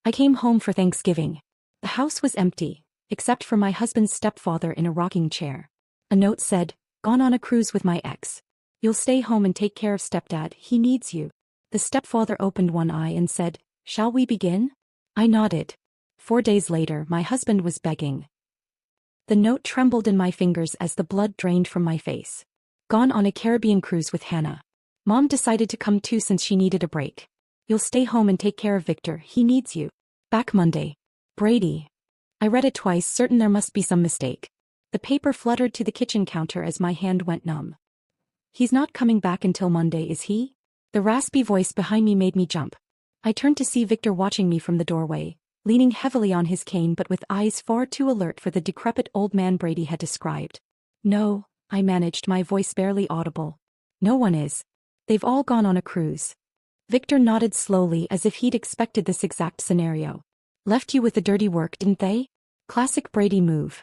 I came home for Thanksgiving. The house was empty, except for my husband's stepfather in a rocking chair. A note said, "Gone on a cruise with my ex. You'll stay home and take care of stepdad, he needs you." The stepfather opened one eye and said, "Shall we begin?" I nodded. 4 days later, my husband was begging. The note trembled in my fingers as the blood drained from my face. Gone on a Caribbean cruise with Hannah. Mom decided to come too since she needed a break. You'll stay home and take care of Victor, he needs you. Back Monday. Brady. I read it twice, certain there must be some mistake. The paper fluttered to the kitchen counter as my hand went numb. He's not coming back until Monday, is he? The raspy voice behind me made me jump. I turned to see Victor watching me from the doorway, leaning heavily on his cane but with eyes far too alert for the decrepit old man Brady had described. "No," I managed, my voice barely audible. "No one is. They've all gone on a cruise." Victor nodded slowly as if he'd expected this exact scenario. "Left you with the dirty work, didn't they?" Classic Brady move.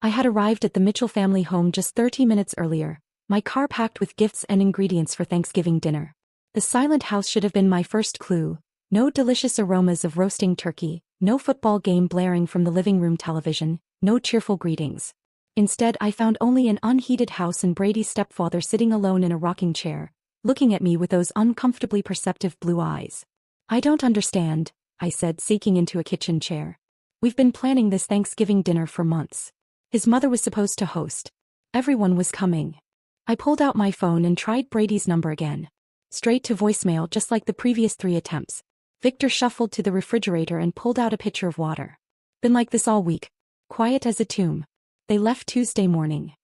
I had arrived at the Mitchell family home just 30 minutes earlier, my car packed with gifts and ingredients for Thanksgiving dinner. The silent house should have been my first clue. No delicious aromas of roasting turkey, no football game blaring from the living room television, no cheerful greetings. Instead, I found only an unheated house and Brady's stepfather sitting alone in a rocking chair, looking at me with those uncomfortably perceptive blue eyes. "I don't understand," I said, sinking into a kitchen chair. "We've been planning this Thanksgiving dinner for months. His mother was supposed to host. Everyone was coming." I pulled out my phone and tried Brady's number again. Straight to voicemail, just like the previous 3 attempts. Victor shuffled to the refrigerator and pulled out a pitcher of water. "Been like this all week. Quiet as a tomb." They left Tuesday morning.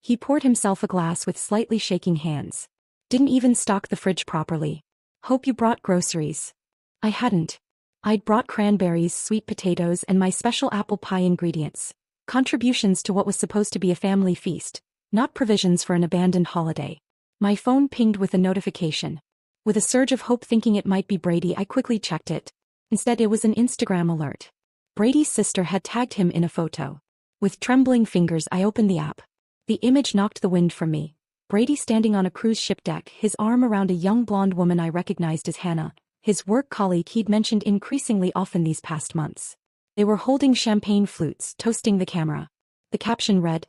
He poured himself a glass with slightly shaking hands. "Didn't even stock the fridge properly. Hope you brought groceries." I hadn't. I'd brought cranberries, sweet potatoes, and my special apple pie ingredients. Contributions to what was supposed to be a family feast, not provisions for an abandoned holiday. My phone pinged with a notification. With a surge of hope thinking it might be Brady, I quickly checked it. Instead, it was an Instagram alert. Brady's sister had tagged him in a photo. With trembling fingers, I opened the app. The image knocked the wind from me. Brady standing on a cruise ship deck, his arm around a young blonde woman I recognized as Hannah, his work colleague he'd mentioned increasingly often these past months. They were holding champagne flutes, toasting the camera. The caption read,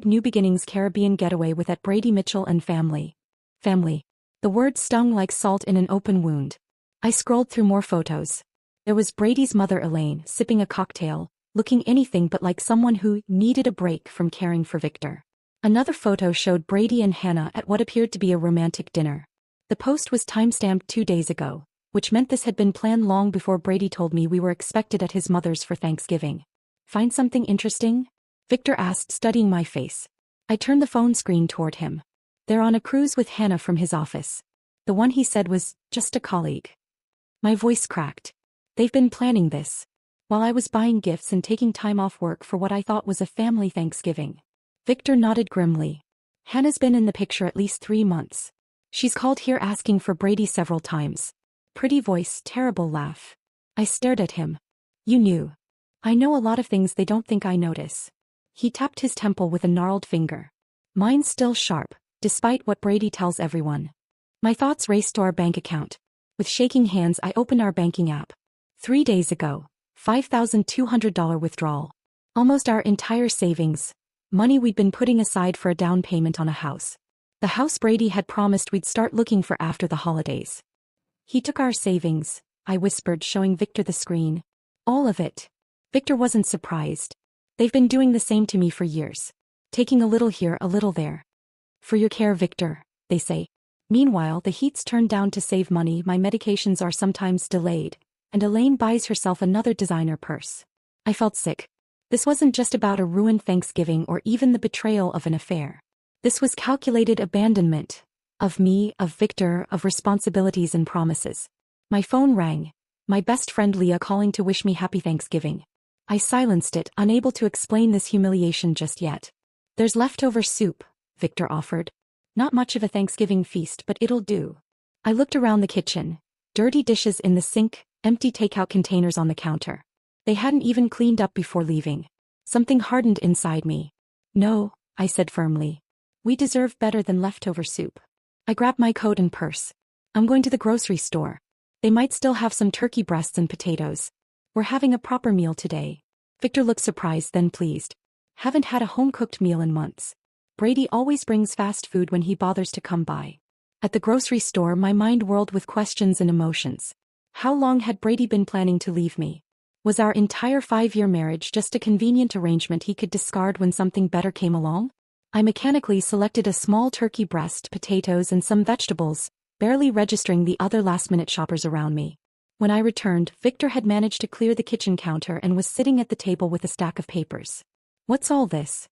#New Beginnings Caribbean Getaway with at Brady Mitchell and Family. Family. The word stung like salt in an open wound. I scrolled through more photos. There was Brady's mother Elaine, sipping a cocktail, looking anything but like someone who needed a break from caring for Victor. Another photo showed Brady and Hannah at what appeared to be a romantic dinner. The post was timestamped 2 days ago, which meant this had been planned long before Brady told me we were expected at his mother's for Thanksgiving. "Find something interesting?" Victor asked, studying my face. I turned the phone screen toward him. "They're on a cruise with Hannah from his office. The one he said was just a colleague." My voice cracked. "They've been planning this while I was buying gifts and taking time off work for what I thought was a family Thanksgiving." Victor nodded grimly. "Hannah's been in the picture at least 3 months. She's called here asking for Brady several times." Pretty voice, terrible laugh. I stared at him. "You knew." "I know a lot of things they don't think I notice." He tapped his temple with a gnarled finger. "Mine's still sharp, despite what Brady tells everyone." My thoughts raced to our bank account. With shaking hands, I opened our banking app. 3 days ago, $5,200 withdrawal. Almost our entire savings. Money we'd been putting aside for a down payment on a house. The house Brady had promised we'd start looking for after the holidays. "He took our savings," I whispered, showing Victor the screen. "All of it." Victor wasn't surprised. "They've been doing the same to me for years. Taking a little here, a little there. For your care, Victor, they say. Meanwhile, the heat's turned down to save money, my medications are sometimes delayed, and Elaine buys herself another designer purse." I felt sick. This wasn't just about a ruined Thanksgiving or even the betrayal of an affair. This was calculated abandonment. Of me, of Victor, of responsibilities and promises. My phone rang. My best friend Leah calling to wish me happy Thanksgiving. I silenced it, unable to explain this humiliation just yet. "There's leftover soup," Victor offered. "Not much of a Thanksgiving feast, but it'll do." I looked around the kitchen. Dirty dishes in the sink, empty takeout containers on the counter. They hadn't even cleaned up before leaving. Something hardened inside me. "No," I said firmly. "We deserve better than leftover soup." I grabbed my coat and purse. "I'm going to the grocery store." They might still have some turkey breasts and potatoes. We're having a proper meal today. Victor looked surprised then pleased. Haven't had a home-cooked meal in months. Brady always brings fast food when he bothers to come by. At the grocery store, my mind whirled with questions and emotions. How long had Brady been planning to leave me? Was our entire 5-year marriage just a convenient arrangement he could discard when something better came along? I mechanically selected a small turkey breast, potatoes, and some vegetables, barely registering the other last-minute shoppers around me. When I returned, Victor had managed to clear the kitchen counter and was sitting at the table with a stack of papers. "What's all this?"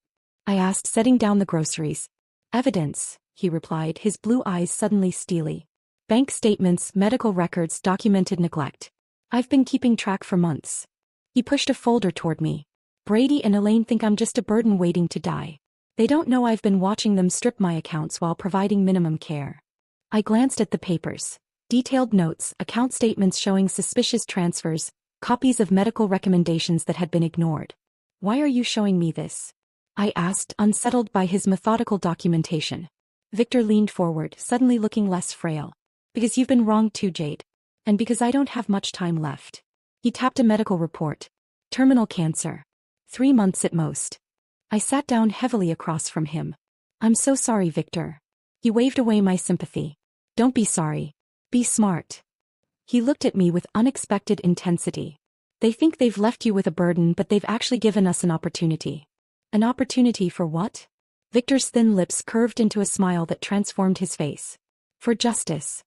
I asked, setting down the groceries. "Evidence," he replied, his blue eyes suddenly steely. "Bank statements, medical records, documented neglect. I've been keeping track for months." He pushed a folder toward me. "Brady and Elaine think I'm just a burden waiting to die. They don't know I've been watching them strip my accounts while providing minimum care." I glanced at the papers. Detailed notes, account statements showing suspicious transfers, copies of medical recommendations that had been ignored. "Why are you showing me this?" I asked, unsettled by his methodical documentation. Victor leaned forward, suddenly looking less frail. "Because you've been wrong too, Jade. And because I don't have much time left." He tapped a medical report. "Terminal cancer. 3 months at most." I sat down heavily across from him. "I'm so sorry, Victor." He waved away my sympathy. "Don't be sorry. Be smart." He looked at me with unexpected intensity. "They think they've left you with a burden, but they've actually given us an opportunity." "An opportunity for what?" Victor's thin lips curved into a smile that transformed his face. "For justice."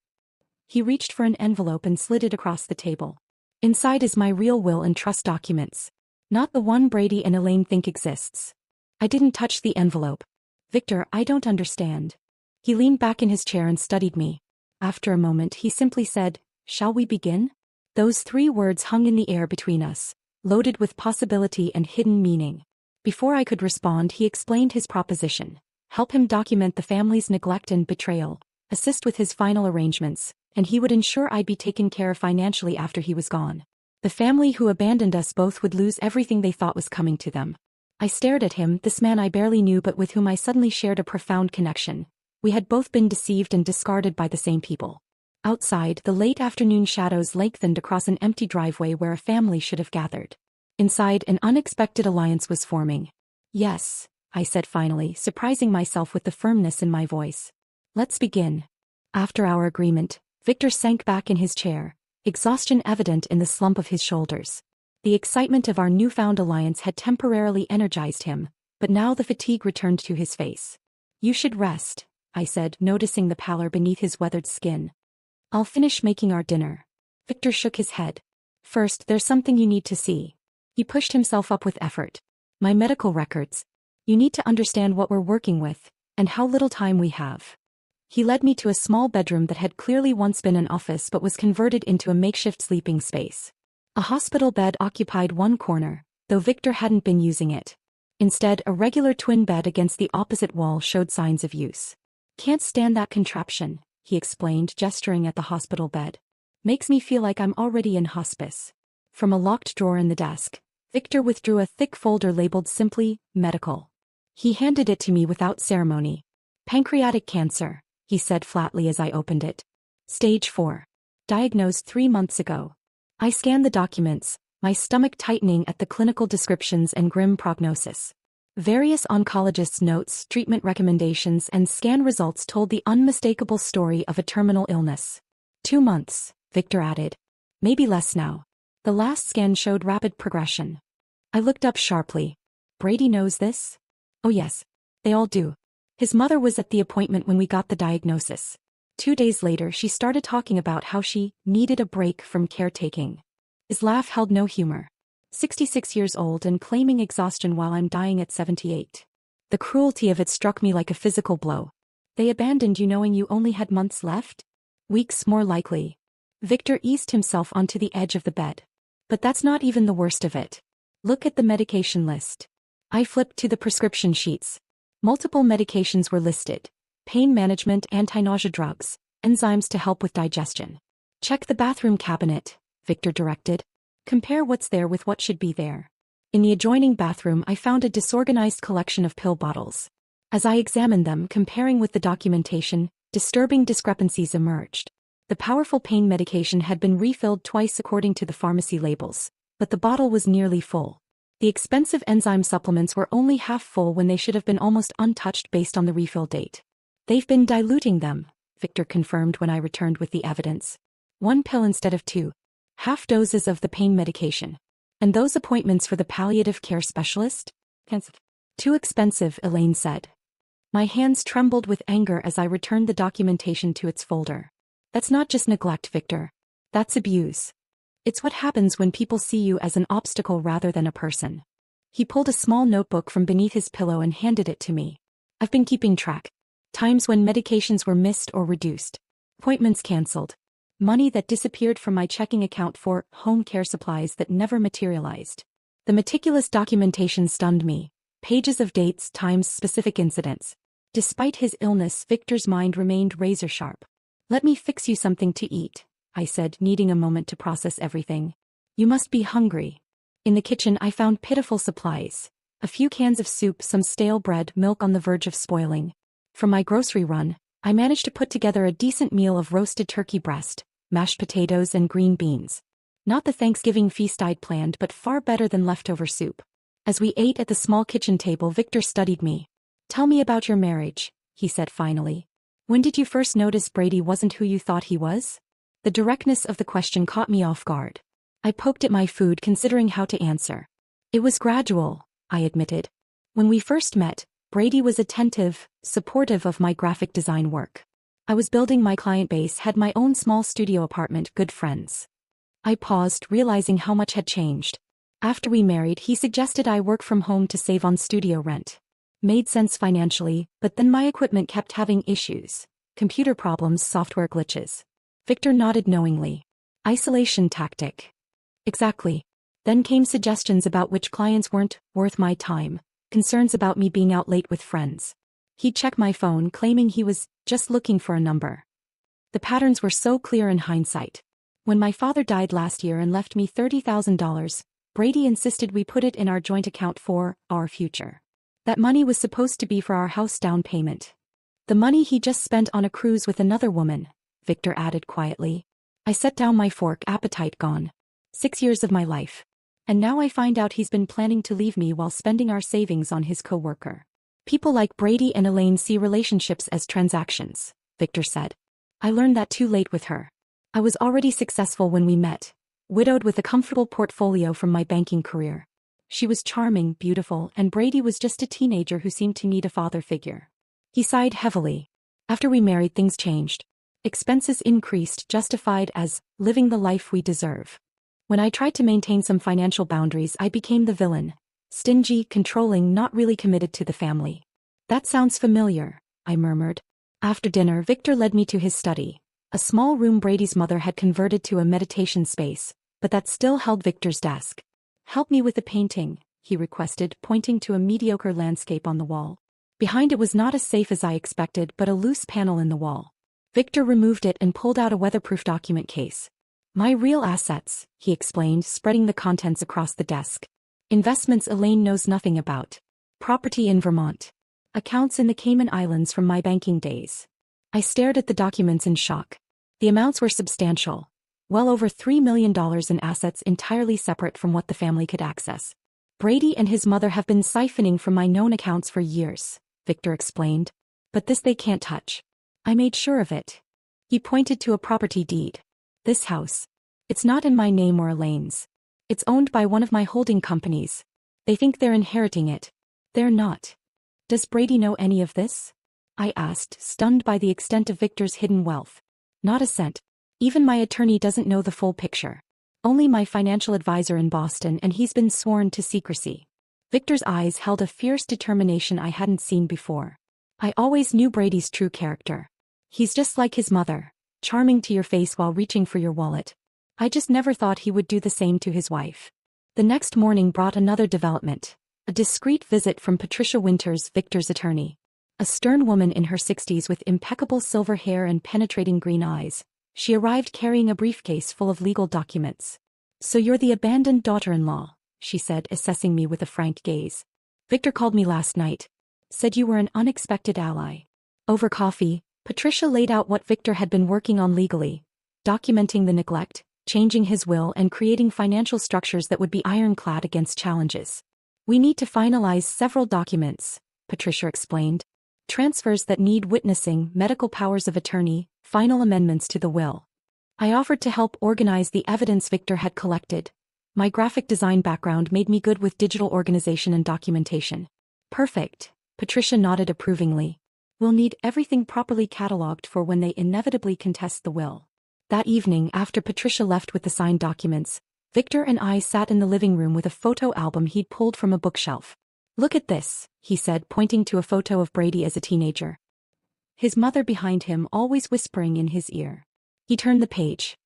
He reached for an envelope and slid it across the table. "Inside is my real will and trust documents. Not the one Brady and Elaine think exists." I didn't touch the envelope. "Victor, I don't understand." He leaned back in his chair and studied me. After a moment, he simply said, "Shall we begin?" Those 3 words hung in the air between us, loaded with possibility and hidden meaning. Before I could respond, he explained his proposition. Help him document the family's neglect and betrayal, assist with his final arrangements, and he would ensure I'd be taken care of financially after he was gone. The family who abandoned us both would lose everything they thought was coming to them. I stared at him, this man I barely knew but with whom I suddenly shared a profound connection. We had both been deceived and discarded by the same people. Outside, the late afternoon shadows lengthened across an empty driveway where a family should have gathered. Inside, an unexpected alliance was forming. "Yes," I said finally, surprising myself with the firmness in my voice. "Let's begin." After our agreement, Victor sank back in his chair, exhaustion evident in the slump of his shoulders. The excitement of our newfound alliance had temporarily energized him, but now the fatigue returned to his face. "You should rest," I said, noticing the pallor beneath his weathered skin. "I'll finish making our dinner." Victor shook his head. "First, there's something you need to see." He pushed himself up with effort. "My medical records. You need to understand what we're working with, and how little time we have." He led me to a small bedroom that had clearly once been an office but was converted into a makeshift sleeping space. A hospital bed occupied one corner, though Victor hadn't been using it. Instead, a regular twin bed against the opposite wall showed signs of use. "Can't stand that contraption," he explained, gesturing at the hospital bed. "Makes me feel like I'm already in hospice." From a locked drawer in the desk, Victor withdrew a thick folder labeled simply, "Medical." He handed it to me without ceremony. "Pancreatic cancer," he said flatly as I opened it. "Stage 4. Diagnosed 3 months ago." I scanned the documents, my stomach tightening at the clinical descriptions and grim prognosis. Various oncologists' notes, treatment recommendations, and scan results told the unmistakable story of a terminal illness. 2 months, Victor added. "Maybe less now." The last scan showed rapid progression. I looked up sharply. "Brady knows this?" "Oh yes. They all do. His mother was at the appointment when we got the diagnosis. 2 days later, she started talking about how she needed a break from caretaking." His laugh held no humor. 66 years old and claiming exhaustion while I'm dying at 78. The cruelty of it struck me like a physical blow. "They abandoned you knowing you only had months left?" "Weeks more likely." Victor eased himself onto the edge of the bed. "But that's not even the worst of it. Look at the medication list." I flipped to the prescription sheets. Multiple medications were listed. Pain management, anti-nausea drugs, enzymes to help with digestion. "Check the bathroom cabinet," Victor directed. "Compare what's there with what should be there." In the adjoining bathroom, I found a disorganized collection of pill bottles. As I examined them, comparing with the documentation, disturbing discrepancies emerged. The powerful pain medication had been refilled twice according to the pharmacy labels, but the bottle was nearly full. The expensive enzyme supplements were only half full when they should have been almost untouched based on the refill date. They've been diluting them, Victor confirmed when I returned with the evidence. 1 pill instead of 2. Half doses of the pain medication. And those appointments for the palliative care specialist? Too expensive, Elaine said. My hands trembled with anger as I returned the documentation to its folder. That's not just neglect, Victor. That's abuse. It's what happens when people see you as an obstacle rather than a person. He pulled a small notebook from beneath his pillow and handed it to me. I've been keeping track. Times when medications were missed or reduced. Appointments canceled. Money that disappeared from my checking account for home care supplies that never materialized. The meticulous documentation stunned me. Pages of dates, times, specific incidents. Despite his illness, Victor's mind remained razor-sharp. Let me fix you something to eat, I said, needing a moment to process everything. You must be hungry. In the kitchen I found pitiful supplies. A few cans of soup, some stale bread, milk on the verge of spoiling. From my grocery run, I managed to put together a decent meal of roasted turkey breast, mashed potatoes and green beans. Not the Thanksgiving feast I'd planned, but far better than leftover soup. As we ate at the small kitchen table, Victor studied me. Tell me about your marriage, he said finally. When did you first notice Brady wasn't who you thought he was? The directness of the question caught me off guard. I poked at my food, considering how to answer. It was gradual, I admitted. When we first met, Brady was attentive, supportive of my graphic design work. I was building my client base, had my own small studio apartment, good friends. I paused, realizing how much had changed. After we married, he suggested I work from home to save on studio rent. Made sense financially, but then my equipment kept having issues. Computer problems, software glitches. Victor nodded knowingly. Isolation tactic. Exactly. Then came suggestions about which clients weren't worth my time, concerns about me being out late with friends. He'd check my phone, claiming he was just looking for a number. The patterns were so clear in hindsight. When my father died last year and left me $30,000, Brady insisted we put it in our joint account for our future. That money was supposed to be for our house down payment. The money he just spent on a cruise with another woman, Victor added quietly. I set down my fork, appetite gone. 6 years of my life. And now I find out he's been planning to leave me while spending our savings on his co-worker. People like Brady and Elaine see relationships as transactions, Victor said. I learned that too late with her. I was already successful when we met, widowed with a comfortable portfolio from my banking career. She was charming, beautiful, and Brady was just a teenager who seemed to need a father figure. He sighed heavily. After we married, things changed. Expenses increased, justified as living the life we deserve. When I tried to maintain some financial boundaries, I became the villain. Stingy, controlling, not really committed to the family. That sounds familiar, I murmured. After dinner, Victor led me to his study. A small room Brady's mother had converted to a meditation space, but that still held Victor's desk. Help me with the painting, he requested, pointing to a mediocre landscape on the wall. Behind it was not as safe as I expected, but a loose panel in the wall. Victor removed it and pulled out a weatherproof document case. My real assets, he explained, spreading the contents across the desk. Investments Elaine knows nothing about. Property in Vermont. Accounts in the Cayman Islands from my banking days. I stared at the documents in shock. The amounts were substantial. Well over $3 million in assets entirely separate from what the family could access. Brady and his mother have been siphoning from my known accounts for years, Victor explained. But this they can't touch. I made sure of it. He pointed to a property deed. This house. It's not in my name or Elaine's. It's owned by one of my holding companies. They think they're inheriting it. They're not. Does Brady know any of this? I asked, stunned by the extent of Victor's hidden wealth. Not a cent. Even my attorney doesn't know the full picture. Only my financial advisor in Boston, and he's been sworn to secrecy. Victor's eyes held a fierce determination I hadn't seen before. I always knew Brady's true character. He's just like his mother, charming to your face while reaching for your wallet. I just never thought he would do the same to his wife. The next morning brought another development. A discreet visit from Patricia Winters, Victor's attorney. A stern woman in her 60s with impeccable silver hair and penetrating green eyes. She arrived carrying a briefcase full of legal documents. So you're the abandoned daughter-in-law, she said, assessing me with a frank gaze. Victor called me last night. Said you were an unexpected ally. Over coffee, Patricia laid out what Victor had been working on legally. documenting the neglect, changing his will, and creating financial structures that would be ironclad against challenges. We need to finalize several documents, Patricia explained. Transfers that need witnessing, medical powers of attorney, final amendments to the will. I offered to help organize the evidence Victor had collected. My graphic design background made me good with digital organization and documentation. Perfect, Patricia nodded approvingly. We'll need everything properly cataloged for when they inevitably contest the will. That evening, after Patricia left with the signed documents, Victor and I sat in the living room with a photo album he'd pulled from a bookshelf. Look at this, he said, pointing to a photo of Brady as a teenager. His mother behind him always whispering in his ear. He turned the page.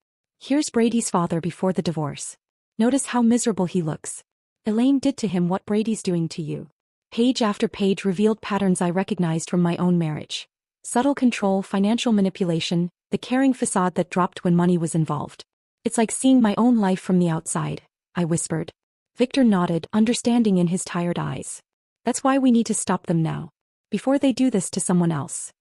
Here's Brady's father before the divorce. Notice how miserable he looks. Elaine did to him what Brady's doing to you. Page after page revealed patterns I recognized from my own marriage. Subtle control, financial manipulation, the caring facade that dropped when money was involved. It's like seeing my own life from the outside, I whispered. Victor nodded, understanding in his tired eyes. That's why we need to stop them now. Before they do this to someone else.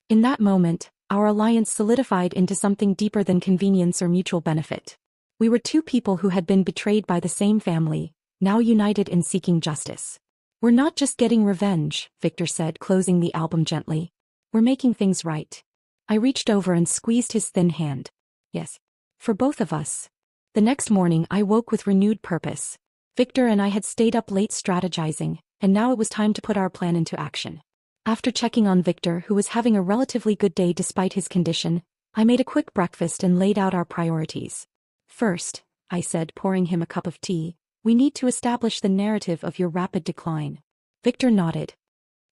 In that moment, our alliance solidified into something deeper than convenience or mutual benefit. We were two people who had been betrayed by the same family, now united in seeking justice. We're not just getting revenge, Victor said, closing the album gently. We're making things right. I reached over and squeezed his thin hand. Yes. For both of us. The next morning I woke with renewed purpose. Victor and I had stayed up late strategizing, and now it was time to put our plan into action. After checking on Victor, who was having a relatively good day despite his condition, I made a quick breakfast and laid out our priorities. First, I said, pouring him a cup of tea, we need to establish the narrative of your rapid decline. Victor nodded.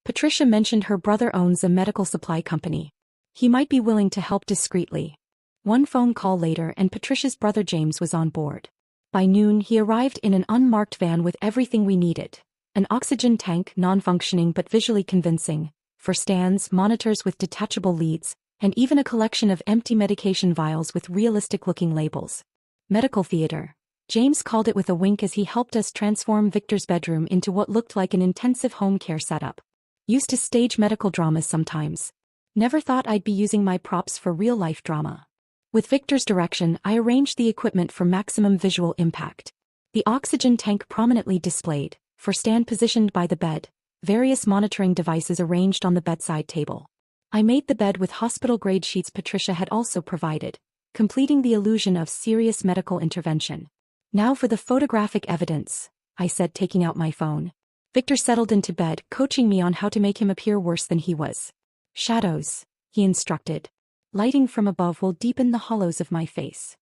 Patricia mentioned her brother owns a medical supply company. He might be willing to help discreetly. One phone call later and Patricia's brother James was on board. By noon he arrived in an unmarked van with everything we needed. An oxygen tank, non-functioning but visually convincing, for stands, monitors with detachable leads, and even a collection of empty medication vials with realistic-looking labels. Medical theater. James called it with a wink as he helped us transform Victor's bedroom into what looked like an intensive home care setup. Used to stage medical dramas sometimes. Never thought I'd be using my props for real-life drama. With Victor's direction, I arranged the equipment for maximum visual impact. The oxygen tank prominently displayed, for stand positioned by the bed, various monitoring devices arranged on the bedside table. I made the bed with hospital-grade sheets Patricia had also provided, completing the illusion of serious medical intervention. Now for the photographic evidence, I said, taking out my phone. Victor settled into bed, coaching me on how to make him appear worse than he was. Shadows, he instructed. Lighting from above will deepen the hollows of my face.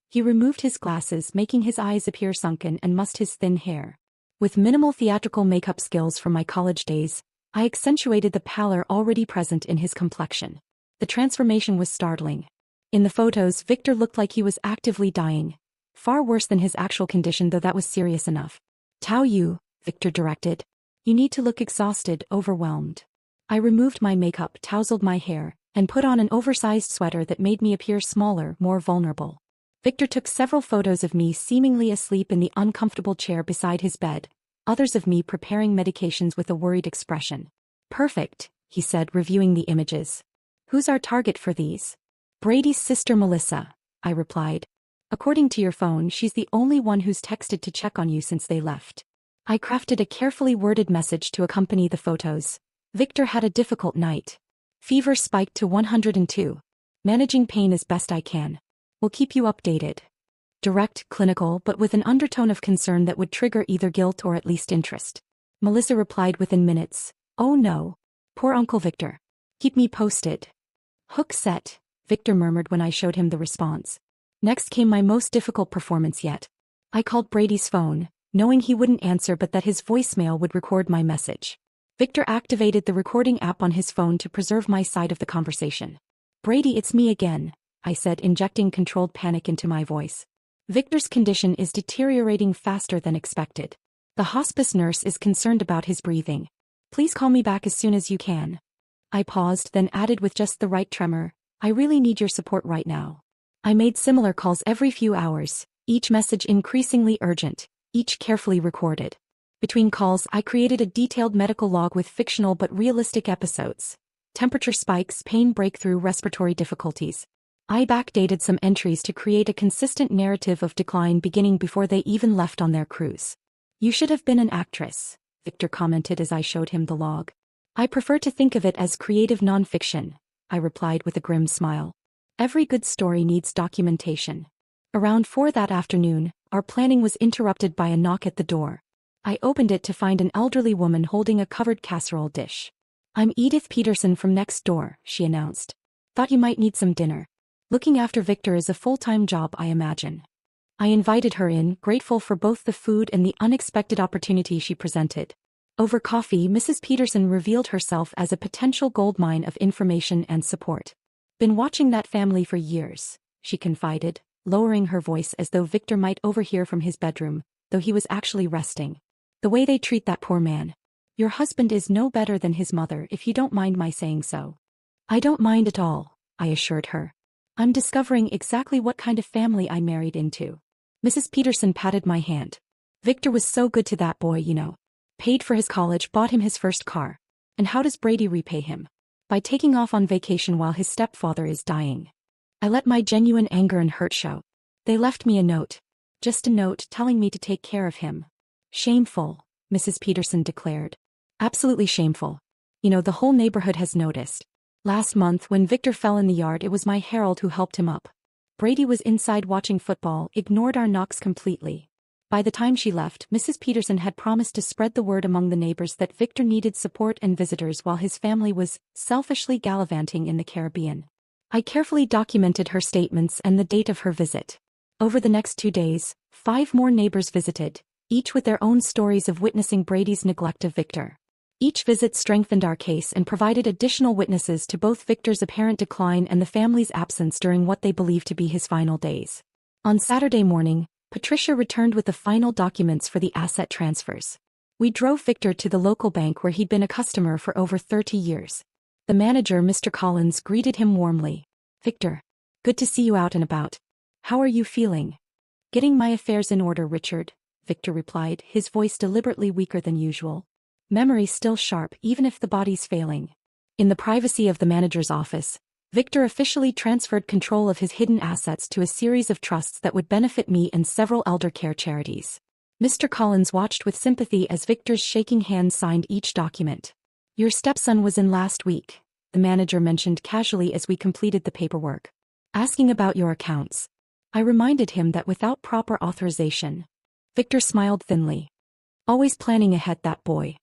He removed his glasses, making his eyes appear sunken, and mussed his thin hair. With minimal theatrical makeup skills from my college days, I accentuated the pallor already present in his complexion. The transformation was startling. In the photos, Victor looked like he was actively dying. Far worse than his actual condition, though that was serious enough. Tao Yu, Victor directed. You need to look exhausted, overwhelmed. I removed my makeup, tousled my hair, and put on an oversized sweater that made me appear smaller, more vulnerable. Victor took several photos of me seemingly asleep in the uncomfortable chair beside his bed, others of me preparing medications with a worried expression. Perfect, he said, reviewing the images. Who's our target for these? Brady's sister Melissa, I replied. According to your phone, she's the only one who's texted to check on you since they left. I crafted a carefully worded message to accompany the photos. Victor had a difficult night. Fever spiked to 102. Managing pain as best I can. We'll keep you updated. Direct, clinical, but with an undertone of concern that would trigger either guilt or at least interest. Melissa replied within minutes. Oh no. Poor Uncle Victor. Keep me posted. Hook set, Victor murmured when I showed him the response. Next came my most difficult performance yet. I called Brady's phone, knowing he wouldn't answer but that his voicemail would record my message. Victor activated the recording app on his phone to preserve my side of the conversation. Brady, it's me again, I said, injecting controlled panic into my voice. Victor's condition is deteriorating faster than expected. The hospice nurse is concerned about his breathing. Please call me back as soon as you can. I paused, then added with just the right tremor, I really need your support right now. I made similar calls every few hours, each message increasingly urgent, each carefully recorded. Between calls, I created a detailed medical log with fictional but realistic episodes. Temperature spikes, pain breakthrough, respiratory difficulties. I backdated some entries to create a consistent narrative of decline beginning before they even left on their cruise. You should have been an actress, Victor commented as I showed him the log. I prefer to think of it as creative nonfiction, I replied with a grim smile. Every good story needs documentation. Around 4 that afternoon, our planning was interrupted by a knock at the door. I opened it to find an elderly woman holding a covered casserole dish. I'm Edith Peterson from next door, she announced. Thought you might need some dinner. Looking after Victor is a full-time job, I imagine. I invited her in, grateful for both the food and the unexpected opportunity she presented. Over coffee, Mrs. Peterson revealed herself as a potential goldmine of information and support. Been watching that family for years, she confided, lowering her voice as though Victor might overhear from his bedroom, though he was actually resting. The way they treat that poor man. Your husband is no better than his mother, if you don't mind my saying so. I don't mind at all, I assured her. I'm discovering exactly what kind of family I married into. Mrs. Peterson patted my hand. Victor was so good to that boy, you know. Paid for his college, bought him his first car. And how does Brady repay him? By taking off on vacation while his stepfather is dying. I let my genuine anger and hurt show. They left me a note. Just a note telling me to take care of him. Shameful, Mrs. Peterson declared. Absolutely shameful. You know, the whole neighborhood has noticed. Last month when Victor fell in the yard, it was my Harold who helped him up. Brady was inside watching football, ignored our knocks completely. By the time she left, Mrs. Peterson had promised to spread the word among the neighbors that Victor needed support and visitors while his family was selfishly gallivanting in the Caribbean. I carefully documented her statements and the date of her visit. Over the next 2 days, 5 more neighbors visited, each with their own stories of witnessing Brady's neglect of Victor. Each visit strengthened our case and provided additional witnesses to both Victor's apparent decline and the family's absence during what they believed to be his final days. On Saturday morning, Patricia returned with the final documents for the asset transfers. We drove Victor to the local bank where he'd been a customer for over 30 years. The manager, Mr. Collins, greeted him warmly. Victor, good to see you out and about. How are you feeling? Getting my affairs in order, Richard, Victor replied, his voice deliberately weaker than usual. Memory still sharp even if the body's failing. In the privacy of the manager's office, Victor officially transferred control of his hidden assets to a series of trusts that would benefit me and several elder care charities. Mr. Collins watched with sympathy as Victor's shaking hand signed each document. Your stepson was in last week, the manager mentioned casually as we completed the paperwork. Asking about your accounts. I reminded him that without proper authorization. Victor smiled thinly. Always planning ahead, that boy.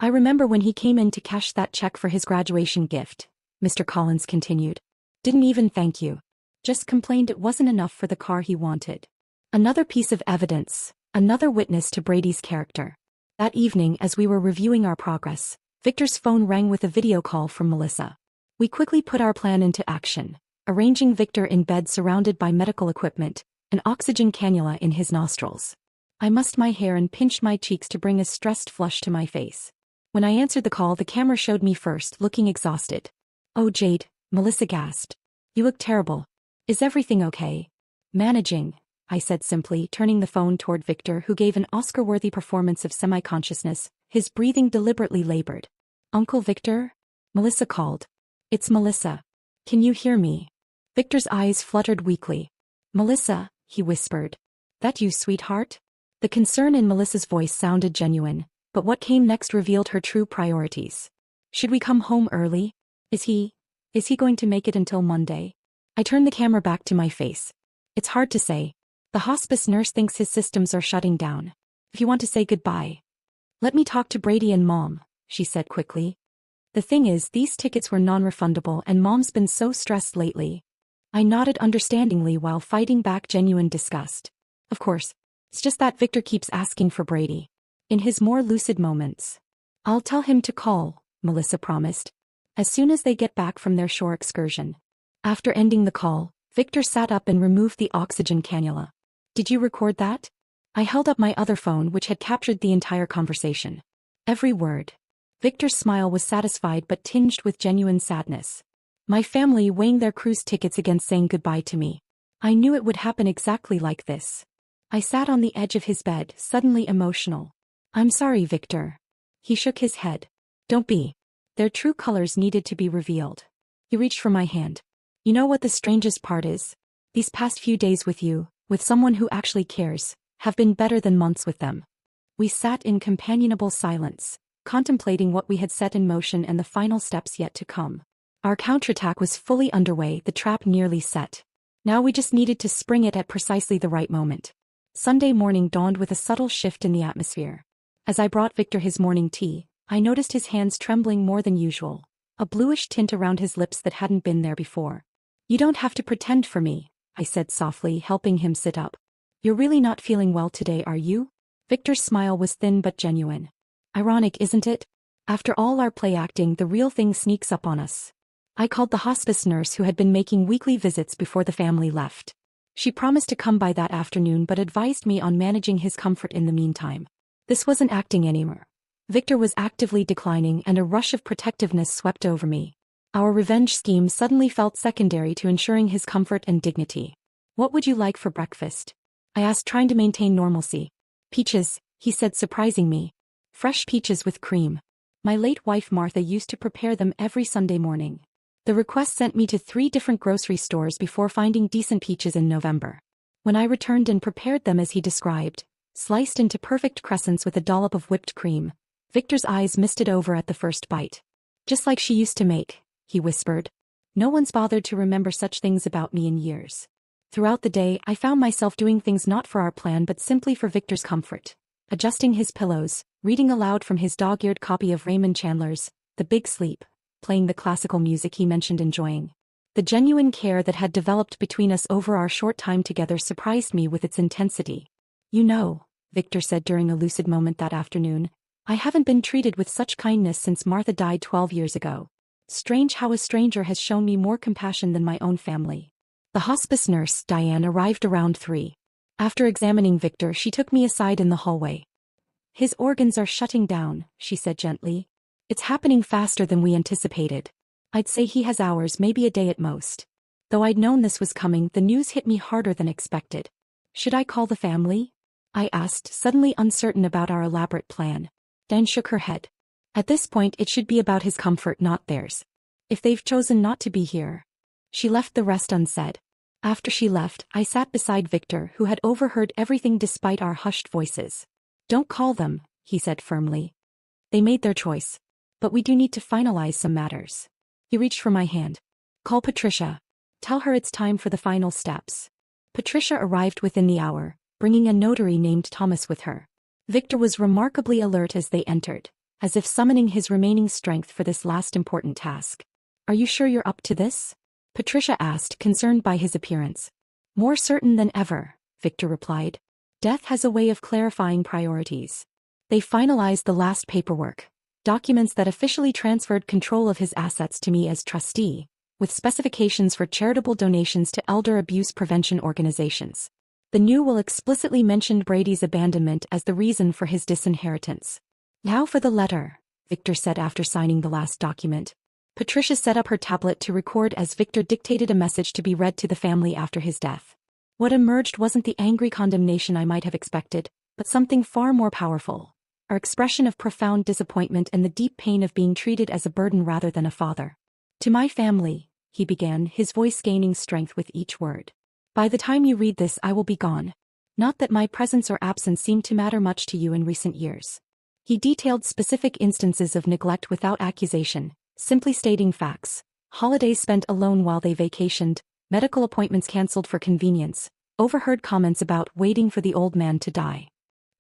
I remember when he came in to cash that check for his graduation gift, Mr. Collins continued. Didn't even thank you. Just complained it wasn't enough for the car he wanted. Another piece of evidence, another witness to Brady's character. That evening, as we were reviewing our progress, Victor's phone rang with a video call from Melissa. We quickly put our plan into action, arranging Victor in bed surrounded by medical equipment, an oxygen cannula in his nostrils. I mussed my hair and pinched my cheeks to bring a stressed flush to my face. When I answered the call, the camera showed me first, looking exhausted. Oh, Jade, Melissa gasped. You look terrible. Is everything okay? Managing, I said simply, turning the phone toward Victor, who gave an Oscar-worthy performance of semi-consciousness, his breathing deliberately labored. Uncle Victor? Melissa called. It's Melissa. Can you hear me? Victor's eyes fluttered weakly. Melissa, he whispered. That you, sweetheart? The concern in Melissa's voice sounded genuine, but what came next revealed her true priorities. Should we come home early? Is he going to make it until Monday? I turned the camera back to my face. It's hard to say. The hospice nurse thinks his systems are shutting down. If you want to say goodbye. Let me talk to Brady and Mom, she said quickly. The thing is, these tickets were non-refundable and Mom's been so stressed lately. I nodded understandingly while fighting back genuine disgust. Of course. It's just that Victor keeps asking for Brady. In his more lucid moments. I'll tell him to call, Melissa promised. As soon as they get back from their shore excursion. After ending the call, Victor sat up and removed the oxygen cannula. Did you record that? I held up my other phone, which had captured the entire conversation. Every word. Victor's smile was satisfied but tinged with genuine sadness. My family weighing their cruise tickets against saying goodbye to me. I knew it would happen exactly like this. I sat on the edge of his bed, suddenly emotional. I'm sorry, Victor. He shook his head. Don't be. Their true colors needed to be revealed. He reached for my hand. You know what the strangest part is? These past few days with you, with someone who actually cares, have been better than months with them. We sat in companionable silence, contemplating what we had set in motion and the final steps yet to come. Our counterattack was fully underway, the trap nearly set. Now we just needed to spring it at precisely the right moment. Sunday morning dawned with a subtle shift in the atmosphere. As I brought Victor his morning tea, I noticed his hands trembling more than usual, a bluish tint around his lips that hadn't been there before. You don't have to pretend for me, I said softly, helping him sit up. You're really not feeling well today, are you? Victor's smile was thin but genuine. Ironic, isn't it? After all our play acting, the real thing sneaks up on us. I called the hospice nurse who had been making weekly visits before the family left. She promised to come by that afternoon but advised me on managing his comfort in the meantime. This wasn't acting anymore. Victor was actively declining and a rush of protectiveness swept over me. Our revenge scheme suddenly felt secondary to ensuring his comfort and dignity. What would you like for breakfast? I asked, trying to maintain normalcy. Peaches, he said, surprising me. Fresh peaches with cream. My late wife Martha used to prepare them every Sunday morning. The request sent me to 3 different grocery stores before finding decent peaches in November. When I returned and prepared them as he described, sliced into perfect crescents with a dollop of whipped cream, Victor's eyes misted over at the first bite. Just like she used to make, he whispered. No one's bothered to remember such things about me in years. Throughout the day, I found myself doing things not for our plan but simply for Victor's comfort. Adjusting his pillows, reading aloud from his dog-eared copy of Raymond Chandler's The Big Sleep, playing the classical music he mentioned enjoying. The genuine care that had developed between us over our short time together surprised me with its intensity. You know, Victor said during a lucid moment that afternoon, I haven't been treated with such kindness since Martha died 12 years ago. Strange how a stranger has shown me more compassion than my own family. The hospice nurse, Diane, arrived around 3. After examining Victor, she took me aside in the hallway. His organs are shutting down, she said gently. It's happening faster than we anticipated. I'd say he has hours, maybe a day at most. Though I'd known this was coming, the news hit me harder than expected. Should I call the family? I asked, suddenly uncertain about our elaborate plan. Diane shook her head. At this point, it should be about his comfort, not theirs. If they've chosen not to be here. She left the rest unsaid. After she left, I sat beside Victor, who had overheard everything despite our hushed voices. Don't call them, he said firmly. They made their choice. But we do need to finalize some matters. He reached for my hand. Call Patricia. Tell her it's time for the final steps. Patricia arrived within the hour, bringing a notary named Thomas with her. Victor was remarkably alert as they entered, as if summoning his remaining strength for this last important task. Are you sure you're up to this? Patricia asked, concerned by his appearance. More certain than ever, Victor replied. Death has a way of clarifying priorities. They finalized the last paperwork, documents that officially transferred control of his assets to me as trustee, with specifications for charitable donations to elder abuse prevention organizations. The new will explicitly mentioned Brady's abandonment as the reason for his disinheritance. Now for the letter, Victor said after signing the last document. Patricia set up her tablet to record as Victor dictated a message to be read to the family after his death. What emerged wasn't the angry condemnation I might have expected, but something far more powerful. Our expression of profound disappointment and the deep pain of being treated as a burden rather than a father. To my family, he began, his voice gaining strength with each word. By the time you read this, I will be gone. Not that my presence or absence seemed to matter much to you in recent years. He detailed specific instances of neglect without accusation, simply stating facts. Holidays spent alone while they vacationed, medical appointments cancelled for convenience, overheard comments about waiting for the old man to die.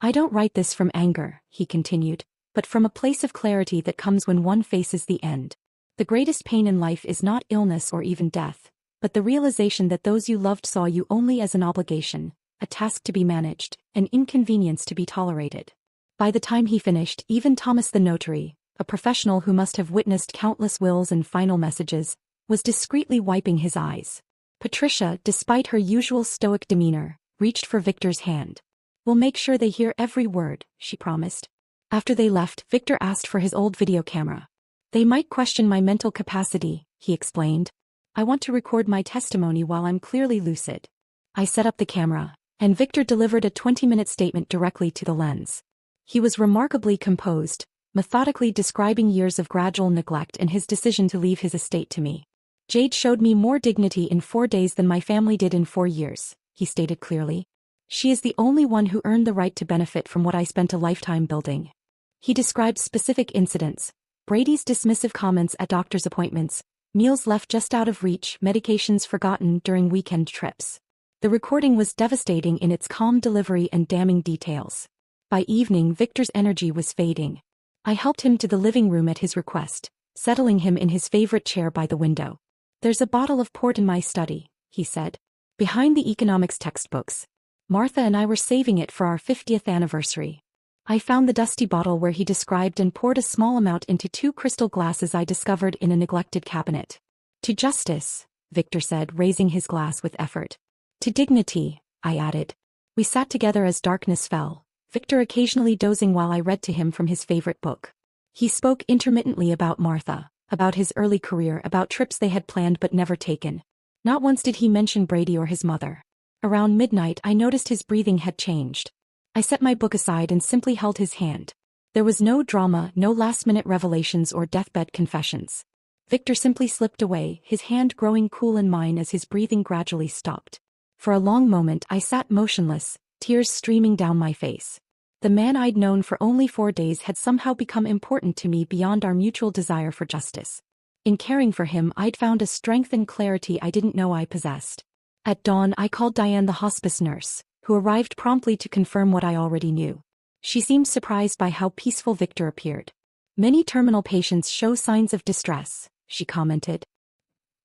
I don't write this from anger, he continued, but from a place of clarity that comes when one faces the end. The greatest pain in life is not illness or even death, but the realization that those you loved saw you only as an obligation, a task to be managed, an inconvenience to be tolerated. By the time he finished, even Thomas the notary, a professional who must have witnessed countless wills and final messages, was discreetly wiping his eyes. Patricia, despite her usual stoic demeanor, reached for Victor's hand. We'll make sure they hear every word, she promised. After they left, Victor asked for his old video camera. They might question my mental capacity, he explained. I want to record my testimony while I'm clearly lucid. I set up the camera, and Victor delivered a 20-minute statement directly to the lens. He was remarkably composed, methodically describing years of gradual neglect and his decision to leave his estate to me. Jade showed me more dignity in 4 days than my family did in 4 years, he stated clearly. She is the only one who earned the right to benefit from what I spent a lifetime building. He described specific incidents: Brady's dismissive comments at doctor's appointments, meals left just out of reach, medications forgotten during weekend trips. The recording was devastating in its calm delivery and damning details. By evening, Victor's energy was fading. I helped him to the living room at his request, settling him in his favorite chair by the window. "There's a bottle of port in my study," he said. "Behind the economics textbooks. Martha and I were saving it for our 50th anniversary." I found the dusty bottle where he described and poured a small amount into 2 crystal glasses I discovered in a neglected cabinet. "To justice," Victor said, raising his glass with effort. "To dignity," I added. We sat together as darkness fell, Victor occasionally dozing while I read to him from his favorite book. He spoke intermittently about Martha, about his early career, about trips they had planned but never taken. Not once did he mention Brady or his mother. Around midnight I noticed his breathing had changed. I set my book aside and simply held his hand. There was no drama, no last-minute revelations or deathbed confessions. Victor simply slipped away, his hand growing cool in mine as his breathing gradually stopped. For a long moment I sat motionless, tears streaming down my face. The man I'd known for only 4 days had somehow become important to me beyond our mutual desire for justice. In caring for him, I'd found a strength and clarity I didn't know I possessed. At dawn, I called Diane, the hospice nurse, who arrived promptly to confirm what I already knew. She seemed surprised by how peaceful Victor appeared. "Many terminal patients show signs of distress," she commented.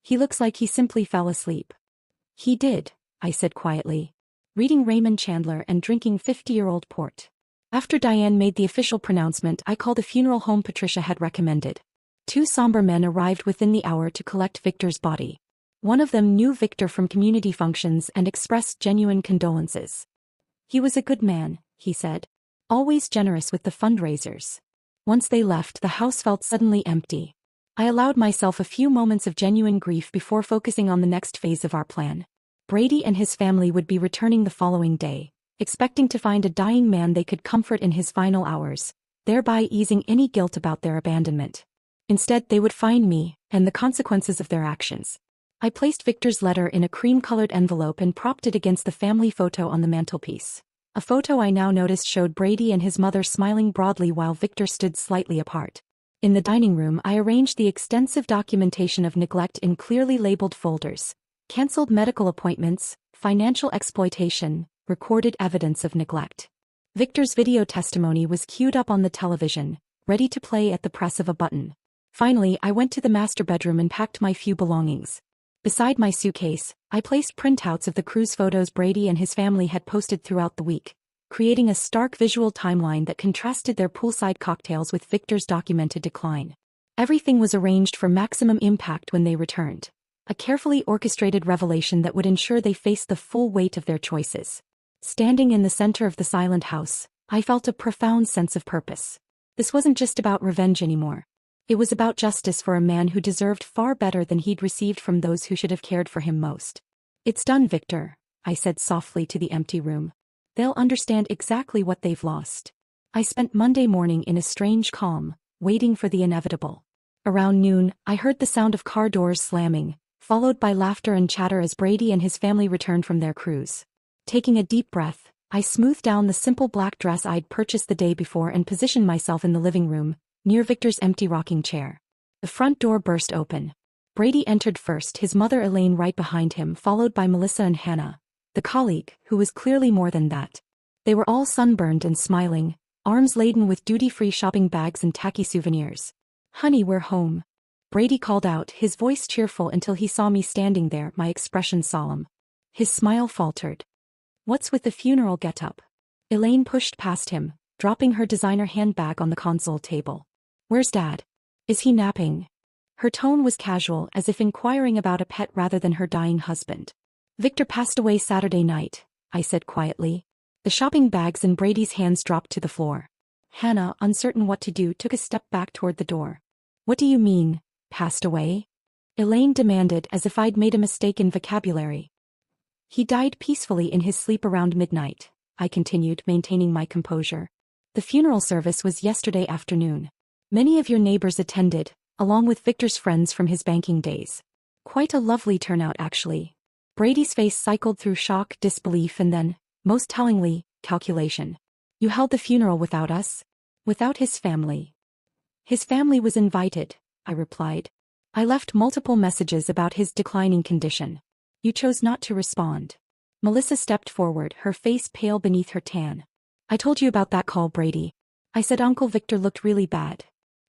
"He looks like he simply fell asleep." "He did," I said quietly, reading Raymond Chandler and drinking 50-year-old port. After Diane made the official pronouncement, I called a funeral home Patricia had recommended. 2 somber men arrived within the hour to collect Victor's body. One of them knew Victor from community functions and expressed genuine condolences. "He was a good man," he said. "Always generous with the fundraisers." Once they left, the house felt suddenly empty. I allowed myself a few moments of genuine grief before focusing on the next phase of our plan. Brady and his family would be returning the following day, expecting to find a dying man they could comfort in his final hours, thereby easing any guilt about their abandonment. Instead, they would find me, and the consequences of their actions. I placed Victor's letter in a cream-colored envelope and propped it against the family photo on the mantelpiece. A photo I now noticed showed Brady and his mother smiling broadly while Victor stood slightly apart. In the dining room, I arranged the extensive documentation of neglect in clearly labeled folders: canceled medical appointments, financial exploitation, recorded evidence of neglect. Victor's video testimony was queued up on the television, ready to play at the press of a button. Finally, I went to the master bedroom and packed my few belongings. Beside my suitcase, I placed printouts of the cruise photos Brady and his family had posted throughout the week, creating a stark visual timeline that contrasted their poolside cocktails with Victor's documented decline. Everything was arranged for maximum impact when they returned. A carefully orchestrated revelation that would ensure they faced the full weight of their choices. Standing in the center of the silent house, I felt a profound sense of purpose. This wasn't just about revenge anymore. It was about justice for a man who deserved far better than he'd received from those who should have cared for him most. "It's done, Victor," I said softly to the empty room. "They'll understand exactly what they've lost." I spent Monday morning in a strange calm, waiting for the inevitable. Around noon, I heard the sound of car doors slamming, followed by laughter and chatter as Brady and his family returned from their cruise. Taking a deep breath, I smoothed down the simple black dress I'd purchased the day before and positioned myself in the living room, near Victor's empty rocking chair. The front door burst open. Brady entered first, his mother Elaine right behind him, followed by Melissa and Hannah, the colleague, who was clearly more than that. They were all sunburned and smiling, arms laden with duty-free shopping bags and tacky souvenirs. "Honey, we're home," Brady called out, his voice cheerful until he saw me standing there, my expression solemn. His smile faltered. "What's with the funeral get-up?" Elaine pushed past him, dropping her designer handbag on the console table. "Where's Dad? Is he napping?" Her tone was casual, as if inquiring about a pet rather than her dying husband. "Victor passed away Saturday night," I said quietly. The shopping bags in Brady's hands dropped to the floor. Hannah, uncertain what to do, took a step back toward the door. "What do you mean, passed away?" Elaine demanded, as if I'd made a mistake in vocabulary. "He died peacefully in his sleep around midnight," I continued, maintaining my composure. "The funeral service was yesterday afternoon. Many of your neighbors attended, along with Victor's friends from his banking days. Quite a lovely turnout actually. Brady's face cycled through shock, disbelief and then, most tellingly, calculation. You held the funeral without us? Without his family. His family was invited, I replied. I left multiple messages about his declining condition. You chose not to respond. Melissa stepped forward, her face pale beneath her tan. I told you about that call, Brady. I said Uncle Victor looked really bad.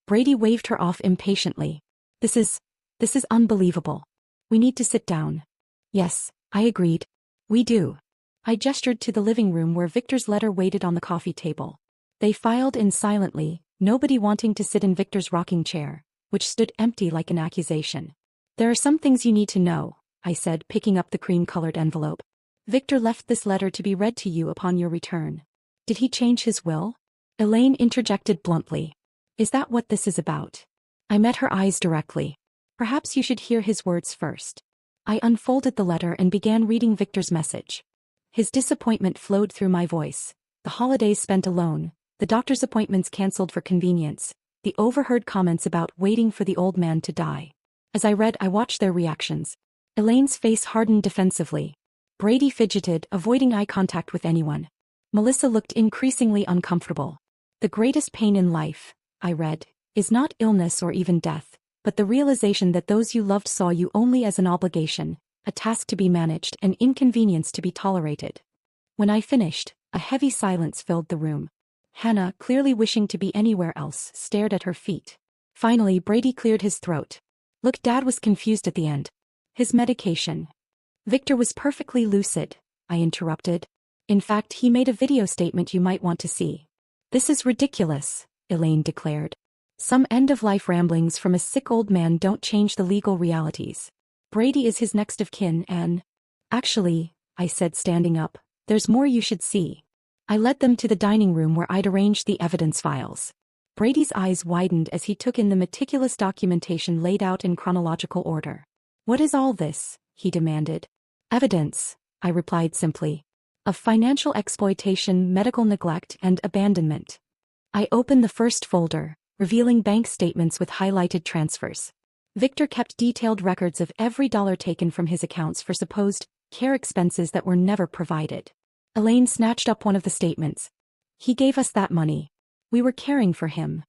Brady waved her off impatiently. This is unbelievable. We need to sit down. Yes, I agreed. We do. I gestured to the living room where Victor's letter waited on the coffee table. They filed in silently, nobody wanting to sit in Victor's rocking chair, which stood empty like an accusation. There are some things you need to know, I said, picking up the cream-colored envelope. Victor left this letter to be read to you upon your return. Did he change his will? Elaine interjected bluntly. Is that what this is about? I met her eyes directly. Perhaps you should hear his words first. I unfolded the letter and began reading Victor's message. His disappointment flowed through my voice. The holidays spent alone, the doctor's appointments cancelled for convenience, the overheard comments about waiting for the old man to die. As I read, I watched their reactions. Elaine's face hardened defensively. Brady fidgeted, avoiding eye contact with anyone. Melissa looked increasingly uncomfortable. The greatest pain in life, I read, is not illness or even death, but the realization that those you loved saw you only as an obligation, a task to be managed, an inconvenience to be tolerated. When I finished, a heavy silence filled the room. Hannah, clearly wishing to be anywhere else, stared at her feet. Finally, Brady cleared his throat. Look, Dad was confused at the end. His medication. Victor was perfectly lucid, I interrupted. In fact, he made a video statement you might want to see. This is ridiculous, Elaine declared. Some end-of-life ramblings from a sick old man don't change the legal realities. Brady is his next of kin and… Actually, I said, standing up, there's more you should see. I led them to the dining room where I'd arranged the evidence files. Brady's eyes widened as he took in the meticulous documentation laid out in chronological order. What is all this? He demanded. Evidence, I replied simply. Of financial exploitation, medical neglect, and abandonment. I opened the first folder, revealing bank statements with highlighted transfers. Victor kept detailed records of every dollar taken from his accounts for supposed care expenses that were never provided. Elaine snatched up one of the statements. He gave us that money. We were caring for him.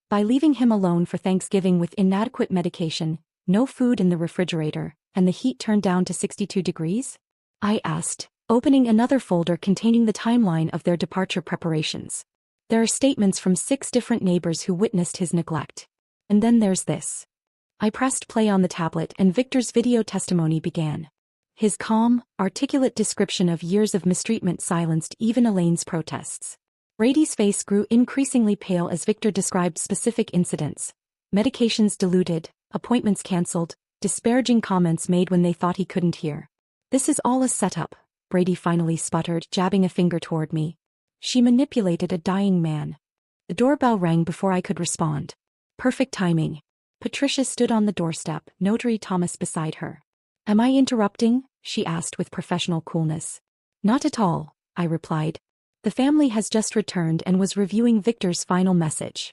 By leaving him alone for Thanksgiving with inadequate medication, no food in the refrigerator, and the heat turned down to 62 degrees? I asked, opening another folder containing the timeline of their departure preparations. There are statements from 6 different neighbors who witnessed his neglect. And then there's this. I pressed play on the tablet and Victor's video testimony began. His calm, articulate description of years of mistreatment silenced even Elaine's protests. Brady's face grew increasingly pale as Victor described specific incidents. Medications diluted, appointments cancelled, disparaging comments made when they thought he couldn't hear. This is all a setup, Brady finally sputtered, jabbing a finger toward me. She manipulated a dying man. The doorbell rang before I could respond. Perfect timing. Patricia stood on the doorstep, Notary Thomas beside her. Am I interrupting? She asked with professional coolness. Not at all, I replied. The family has just returned and was reviewing Victor's final message.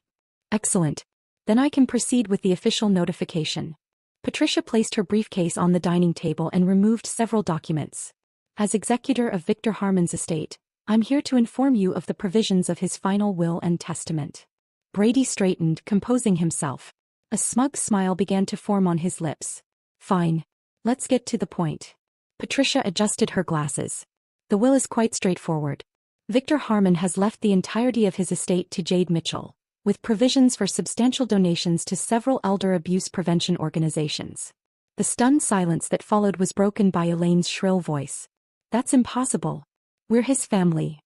Excellent. Then I can proceed with the official notification. Patricia placed her briefcase on the dining table and removed several documents. As executor of Victor Harmon's estate, I'm here to inform you of the provisions of his final will and testament. Brady straightened, composing himself. A smug smile began to form on his lips. Fine. Let's get to the point. Patricia adjusted her glasses. The will is quite straightforward. Victor Harmon has left the entirety of his estate to Jade Mitchell, with provisions for substantial donations to several elder abuse prevention organizations. The stunned silence that followed was broken by Elaine's shrill voice. That's impossible. We're his family.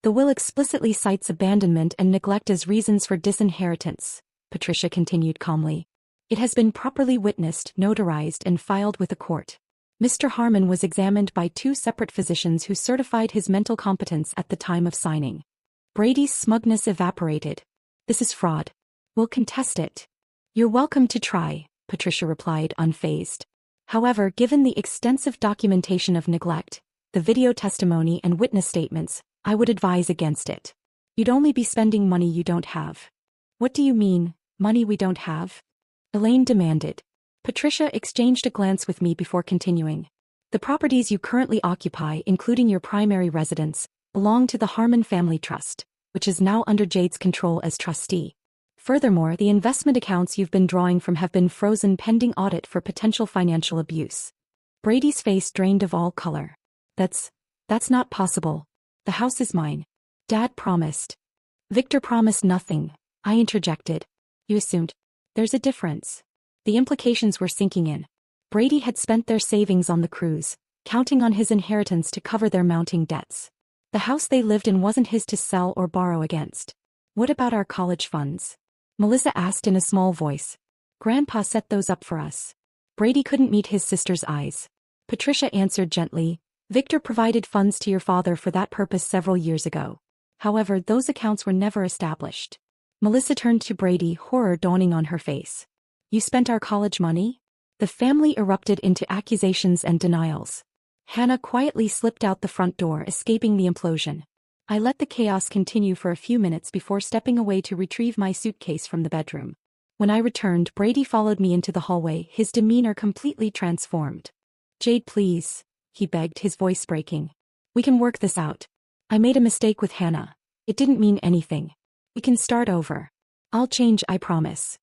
The will explicitly cites abandonment and neglect as reasons for disinheritance, Patricia continued calmly. It has been properly witnessed, notarized, and filed with a court. Mr. Harmon was examined by 2 separate physicians who certified his mental competence at the time of signing. Brady's smugness evaporated. This is fraud. We'll contest it. You're welcome to try, Patricia replied, unfazed. However, given the extensive documentation of neglect, the video testimony and witness statements, I would advise against it. You'd only be spending money you don't have. What do you mean, money we don't have? Elaine demanded. Patricia exchanged a glance with me before continuing. The properties you currently occupy, including your primary residence, belong to the Harmon Family Trust, which is now under Jade's control as trustee. Furthermore, the investment accounts you've been drawing from have been frozen pending audit for potential financial abuse. Brady's face drained of all color. That's not possible. The house is mine. Dad promised. Victor promised nothing, I interjected. You assumed. There's a difference. The implications were sinking in. Brady had spent their savings on the cruise, counting on his inheritance to cover their mounting debts. The house they lived in wasn't his to sell or borrow against. What about our college funds? Melissa asked in a small voice. Grandpa set those up for us. Brady couldn't meet his sister's eyes. Patricia answered gently. Victor provided funds to your father for that purpose several years ago. However, those accounts were never established. Melissa turned to Brady, horror dawning on her face. You spent our college money? The family erupted into accusations and denials. Hannah quietly slipped out the front door, escaping the implosion. I let the chaos continue for a few minutes before stepping away to retrieve my suitcase from the bedroom. When I returned, Brady followed me into the hallway, his demeanor completely transformed. Jade, please, he begged, his voice breaking. We can work this out. I made a mistake with Hannah. It didn't mean anything. We can start over. I'll change, I promise.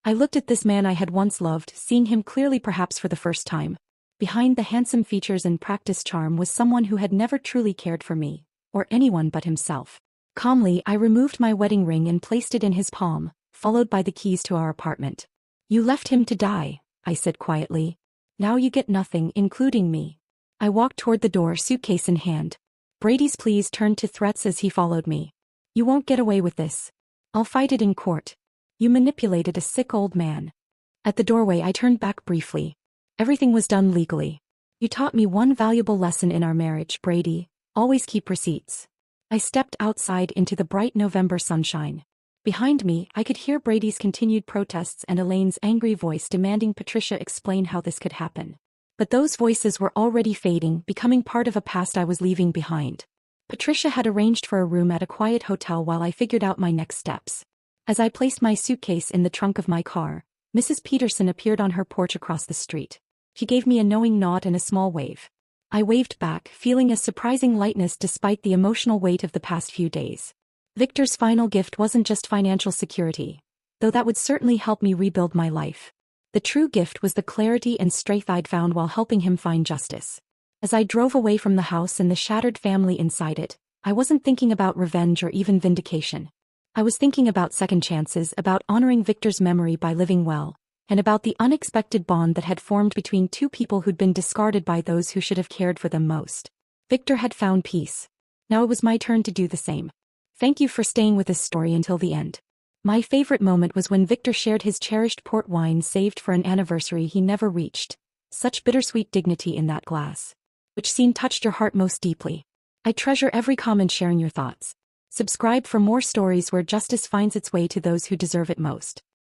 I looked at this man I had once loved, seeing him clearly perhaps for the first time. Behind the handsome features and practiced charm was someone who had never truly cared for me, or anyone but himself. Calmly, I removed my wedding ring and placed it in his palm, followed by the keys to our apartment. You left him to die, I said quietly. Now you get nothing, including me. I walked toward the door, suitcase in hand. Brady's pleas turned to threats as he followed me. You won't get away with this. I'll fight it in court. You manipulated a sick old man. At the doorway, I turned back briefly. Everything was done legally. You taught me one valuable lesson in our marriage, Brady. Always keep receipts. I stepped outside into the bright November sunshine. Behind me, I could hear Brady's continued protests and Elaine's angry voice demanding Patricia explain how this could happen. But those voices were already fading, becoming part of a past I was leaving behind. Patricia had arranged for a room at a quiet hotel while I figured out my next steps. As I placed my suitcase in the trunk of my car, Mrs. Peterson appeared on her porch across the street. She gave me a knowing nod and a small wave. I waved back, feeling a surprising lightness despite the emotional weight of the past few days. Victor's final gift wasn't just financial security, though that would certainly help me rebuild my life. The true gift was the clarity and strength I'd found while helping him find justice. As I drove away from the house and the shattered family inside it, I wasn't thinking about revenge or even vindication. I was thinking about second chances, about honoring Victor's memory by living well, and about the unexpected bond that had formed between two people who'd been discarded by those who should have cared for them most. Victor had found peace. Now it was my turn to do the same. Thank you for staying with this story until the end. My favorite moment was when Victor shared his cherished port wine saved for an anniversary he never reached. Such bittersweet dignity in that glass. Which scene touched your heart most deeply? I treasure every comment sharing your thoughts. Subscribe for more stories where justice finds its way to those who deserve it most.